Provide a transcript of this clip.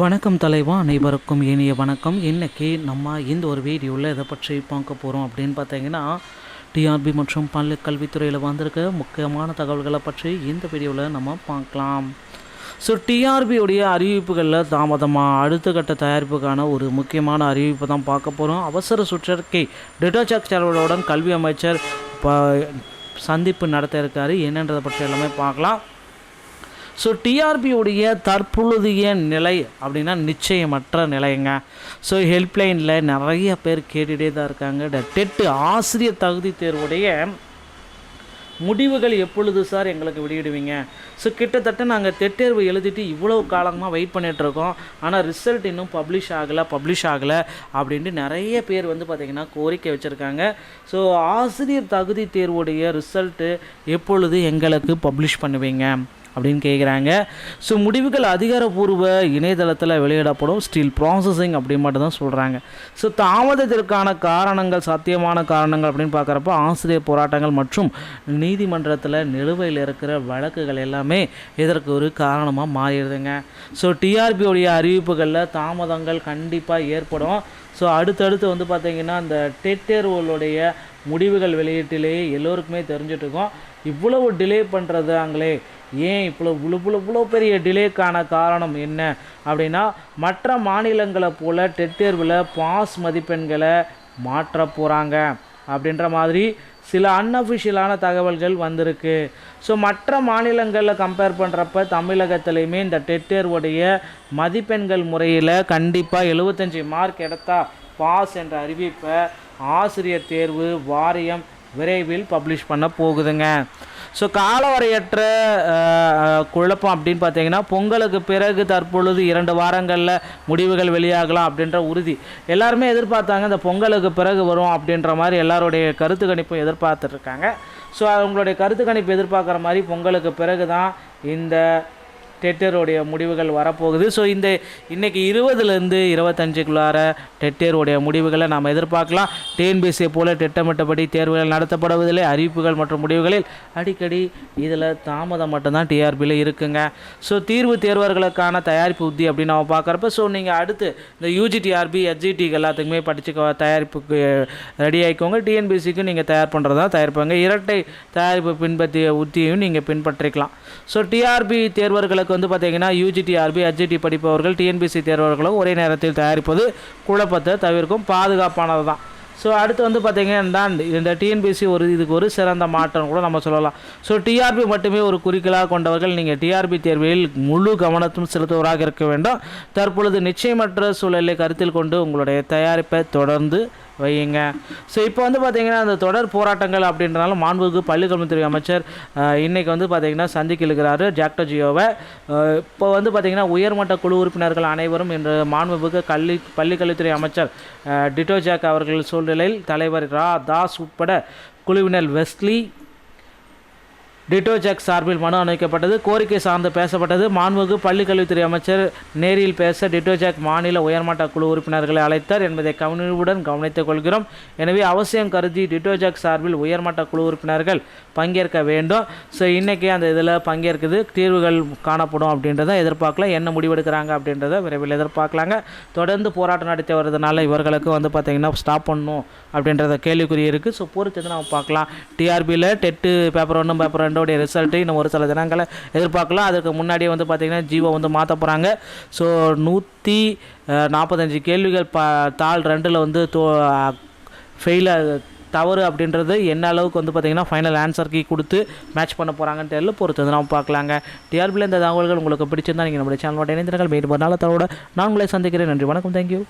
வணக்கம் தலைவா, அனைவருக்கும் இனிய வணக்கம். இன்றைக்கி நம்ம இந்த ஒரு வீடியோவில் இதை பற்றி பார்க்க போகிறோம் அப்படின்னு பார்த்தீங்கன்னா, டிஆர்பி மற்றும் பள்ளி கல்வித்துறையில் வந்திருக்க முக்கியமான தகவல்களை பற்றி இந்த வீடியோவில் நம்ம பார்க்கலாம். ஸோ டிஆர்பியுடைய அறிவிப்புகளில் தாமதமாக அடுத்த கட்ட தயாரிப்புக்கான ஒரு முக்கியமான அறிவிப்பு தான் பார்க்க போகிறோம். அவசர சுற்றறிக்கை டிட்டோஜெக் சேர்வலுடன் கல்வி அமைச்சர் சந்திப்பு நடத்த இருக்காரு. என்னன்றதை பற்றி எல்லாமே பார்க்கலாம். ஸோ டிஆர்பியுடைய தற்பொழுதைய நிலை அப்படின்னா நிச்சயமற்ற நிலைங்க. ஸோ ஹெல்ப்லைனில் நிறைய பேர் கேட்டுகிட்டே தான் இருக்காங்க. டெட்டு ஆசிரியர் தகுதி தேர்வுடைய முடிவுகள் எப்பொழுது சார் எங்களுக்கு வெளியிடுவீங்க? ஸோ கிட்டத்தட்ட நாங்கள் தேர்வு எழுதிட்டு இவ்வளோ காலமாக வெயிட் பண்ணிகிட்ருக்கோம், ஆனால் ரிசல்ட் இன்னும் பப்ளிஷ் ஆகலை அப்படின்ட்டு நிறைய பேர் பார்த்திங்கன்னா கோரிக்கை வச்சுருக்காங்க. ஸோ ஆசிரியர் தகுதி தேர்வுடைய ரிசல்ட்டு எப்பொழுது எங்களுக்கு பப்ளிஷ் பண்ணுவீங்க அப்படின்னு கேட்குறாங்க. ஸோ முடிவுகள் அதிகாரப்பூர்வ இணையதளத்தில் வெளியிடப்படும், ஸ்டில் ப்ராசஸிங் அப்படி மட்டும் தான் சொல்கிறாங்க. ஸோ தாமதத்திற்கான காரணங்கள், சாத்தியமான காரணங்கள் அப்படின்னு பார்க்குறப்ப ஆசிரியர் போராட்டங்கள் மற்றும் நீதிமன்றத்தில் நிலுவையில் இருக்கிற வழக்குகள் எல்லாமே இதற்கு ஒரு காரணமாக மாறிடுதுங்க. ஸோ டிஆர்பியோடைய அறிவிப்புகளில் தாமதங்கள் கண்டிப்பாக ஏற்படும். ஸோ அடுத்தடுத்து பார்த்திங்கன்னா இந்த டெட் தேர்வுகளுடைய முடிவுகள் வெளியீட்டிலேயே எல்லோருக்குமே தெரிஞ்சிட்ருக்கோம். இவ்வளவு டிலே பண்ணுறதாங்களே, ஏன் இவ்வளோ பெரிய டிலேக்கான காரணம் என்ன அப்படின்னா, மற்ற மாநிலங்களை போல் டெட் தேர்வில் பாஸ் மதிப்பெண்களை மாற்ற போகிறாங்க அப்படின்ற மாதிரி சில அன்அஃபிஷியலான தகவல்கள் வந்திருக்கு. ஸோ மற்ற மாநிலங்களில் கம்பேர் பண்ணுறப்ப தமிழகத்துலேயுமே இந்த டெட் தேர்வுடைய மதிப்பெண்கள் முறையில் கண்டிப்பாக 75 மார்க் எடுத்தா பாஸ் என்ற அறிவிப்பை ஆசிரியர் தேர்வு வாரியம் விரைவில் பப்ளிஷ் பண்ண போகுதுங்க. ஸோ காலவரையற்ற குழப்பம் அப்படின்னு பார்த்தீங்கன்னா, பொங்கலுக்கு பிறகு தற்பொழுது 2 வாரங்களில் முடிவுகள் வெளியாகலாம் அப்படின்ற உறுதி எல்லாருமே எதிர்பார்த்தாங்க. இந்த பொங்கலுக்கு பிறகு வரும் அப்படின்ற மாதிரி எல்லாருடைய கருத்து கணிப்பும் எதிர்பார்த்துட்ருக்காங்க. ஸோ அவங்களுடைய கருத்து கணிப்பு எதிர்பார்க்குற மாதிரி பொங்கலுக்கு பிறகு தான் இந்த டெட்டருடைய முடிவுகள் வரப்போகுது. ஸோ இன்றைக்கி 20லேருந்து 25க்குள்ளார டெட்டருடைய முடிவுகளை நாம் எதிர்பார்க்கலாம். டிஎன்பிஎஸ்சியை போல் திட்டமிட்டபடி தேர்வுகள் நடத்தப்படுவதில்லை. அறிவிப்புகள் மற்றும் முடிவுகளில் அடிக்கடி இதில் தாமதம் மட்டும்தான் டிஆர்பியில் இருக்குங்க. ஸோ தீர்வு தேர்வர்களுக்கான தயாரிப்பு உத்தி அப்படின்னு நம்ம பார்க்குறப்ப, ஸோ நீங்கள் அடுத்து இந்த யூஜிடிஆர்பி எஸ்ஜிடிக்கு எல்லாத்துக்குமே படித்து தயாரிப்புக்கு ரெடி ஆகிக்கோங்க. டிஎன்பிஎஸ்சிக்கு நீங்கள் தயார் பண்ணுறதா தயாரிப்பாங்க. இரட்டை தயாரிப்பு பின்பற்றிய உத்தியையும் நீங்கள் பின்பற்றிக்கலாம். ஸோ டிஆர்பி தேர்வர்களுக்கு பார்த்திங்கன்னா யூஜிடிஆர்பி எஸ்ஜிடி படிப்பவர்கள் டிஎன்பிஎஸ்சி தேர்வர்களும் ஒரே நேரத்தில் தயாரிப்பது குழப்பத்தை தவிர்க்கும், பாதுகாப்பானது தான். ஸோ அடுத்து பார்த்திங்கன்னா இந்த டிஎன்பிஎஸ்சி இதுக்கு ஒரு சிறந்த மாற்றம் கூட நம்ம சொல்லலாம். ஸோ டிஆர்பி மட்டுமே ஒரு குறிக்கோளாக கொண்டவர்கள் நீங்கள் டிஆர்பி தேர்வில் முழு கவனத்தும் செலுத்துவராக இருக்க வேண்டும். தற்பொழுது நிச்சயமற்ற சூழலை கருத்தில் கொண்டு உங்களுடைய தயாரிப்பை தொடர்ந்து வையுங்க. ஸோ இப்போ பார்த்திங்கன்னா அந்த தொடர் போராட்டங்கள் அப்படின்றனால மாண்புமிகு பள்ளிக்கல்வித்துறை அமைச்சர் இன்றைக்கி பார்த்திங்கன்னா சந்திக்க இருக்கிறாரு ஜாக்டோ ஜியோவை. இப்போ பார்த்திங்கன்னா உயர்மட்ட குழு உறுப்பினர்கள் அனைவரும் இன்று மாண்புமிகு பள்ளிக்கல்வித்துறை அமைச்சர் டிட்டோஜெக் அவர்கள் சூழ்நிலையில் தலைவர் ரா தாஸ் உட்பட குழுவினர் வெஸ்லி டிட்டோஜெக் சார்பில் மனு அனுமதிக்கப்பட்டது. கோரிக்கை சார்ந்து பேசப்பட்டது. மாண்புமிகு பள்ளிக்கல்வித்துறை அமைச்சர் நேரில் பேச டிட்டோஜெக் மாநில உயர்மட்ட குழு உறுப்பினர்களை அழைத்தார் என்பதை கவனிப்புடன் கவனித்துக் கொள்கிறோம். எனவே அவசியம் கருதி டிட்டோஜெக் சார்பில் உயர்மட்ட குழு உறுப்பினர்கள் பங்கேற்க வேண்டும். ஸோ இன்றைக்கி அந்த இதில் பங்கேற்குது, தீர்வுகள் காணப்படும் அப்படின்றத எதிர்பார்க்கலாம். என்ன முடிவெடுக்கிறாங்க அப்படின்றத விரைவில் எதிர்பார்க்கலாங்க. தொடர்ந்து போராட்டம் நடத்தி வர்றதுனால இவர்களுக்கு பார்த்திங்கன்னா ஸ்டாப் பண்ணணும் அப்படின்றத கேள்விக்குறி இருக்குது. ஸோ பொறுத்து நம்ம பார்க்கலாம். டிஆர்பியில் டெட்டு பேப்பர் 1 பேப்பர் 2 ரிசல்ட்டு இன்னும் ஒரு சில தினங்களை எதிர்பார்க்கலாம். அதுக்கு முன்னாடியே பார்த்திங்கன்னா ஜீவோ மாற்ற போகிறாங்க. ஸோ 145 கேள்விகள் தாள் 2ல் ஃபெயிலாக தவறு அப்படின்றது என்ன அளவுக்கு பார்த்திங்கன்னா ஃபைனல் ஆன்சர் கீ கொடுத்து மேட்ச் பண்ண போகிறாங்கன்னு தெரியல. பொறுத்து நம்ம பார்க்கலாங்க. டிஆர்பியில் இந்த தகவல்கள் உங்களுக்கு பிடிச்சிருந்தால் நீங்கள் நம்மளுடைய சேனலோட இணைந்திருங்கள். மீண்டும் ஒரு நாள் தகவலோட நான் உங்களை சந்திக்கிறேன். நன்றி, வணக்கம், தேங்க்யூ.